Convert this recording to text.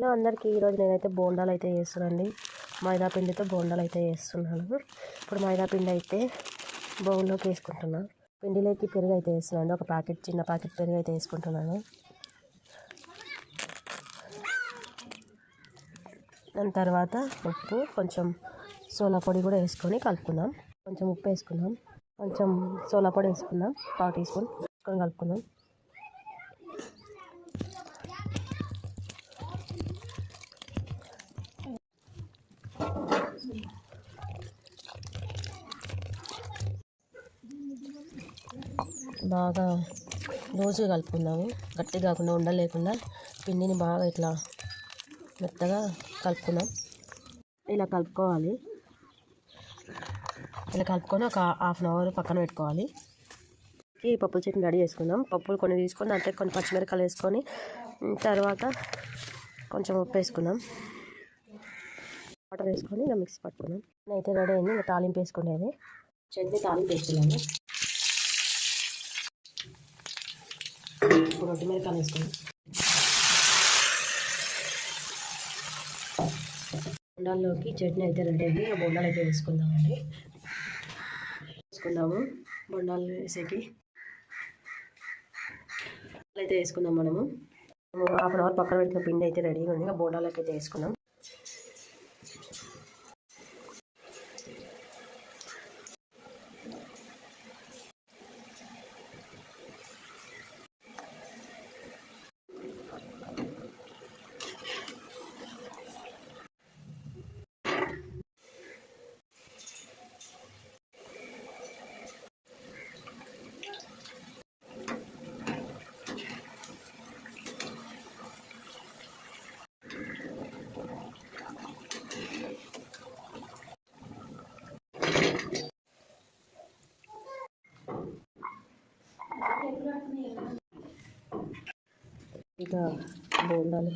Hello అందరికీ, ఈరోజు నేనైతే బోండాలు అయితే చేస్తున్నానండి. మైదా పిండితో బోండాలు అయితే చేస్తున్నాను. ఇప్పుడు మైదా పిండి అయితే బౌల్లోకి వేసుకుంటున్నాను. పిండిలోకి పెరుగు అయితే వేస్తున్నాను. ఒక ప్యాకెట్, చిన్న ప్యాకెట్ పెరుగు అయితే వేసుకుంటున్నాను. దాని తర్వాత ఉప్పు, కొంచెం సోలా పొడి కూడా వేసుకొని కలుపుకుందాం. కొంచెం ఉప్పు వేసుకుందాం, కొంచెం సోలా పొడి వేసుకుందాం, 1/2 టీ స్పూన్ వేసుకొని కలుపుకుందాం. బాగా రోజుగా కలుపుకుందాము. గట్టి కాకుండా, ఉండలేకుండా పిండిని బాగా ఇట్లా మెత్తగా కలుపుకుందాం. ఇలా కలుపుకోవాలి. ఇలా కలుపుకొని ఒక హాఫ్ అన్ అవర్ పక్కన పెట్టుకోవాలి. ఈ పప్పుల చట్నీ రెడీ చేసుకుందాం. పప్పులు కొన్ని తీసుకొని అంటే కొన్ని పచ్చిమిరపకాయలు వేసుకొని, తర్వాత కొంచెం ఉప్పు వేసుకుందాం. వాటర్ వేసుకొని ఇలా మిక్సీ పట్టుకుందాం. అయితే రెడీ అయింది. ఇంకా తాలింపు వేసుకునేది. చట్నీ తాలింపు వేసుకున్నాము. ఇప్పుడు మిరపకాయలు వేసుకుందాం. బొండాల్లోకి చట్నీ అయితే రెడీ అయింది. ఆ బొండాలు అయితే వేసుకుందామండి. వేసుకుందాము. బొండాలు వేసేకి అయితే వేసుకుందాం. మనము హాఫ్ అన్ అవర్ పక్కన పెట్టిన పిండి అయితే రెడీగా ఉంది. ఆ బొండాలకి అయితే వేసుకుందాం. ఇంకా బోండాలు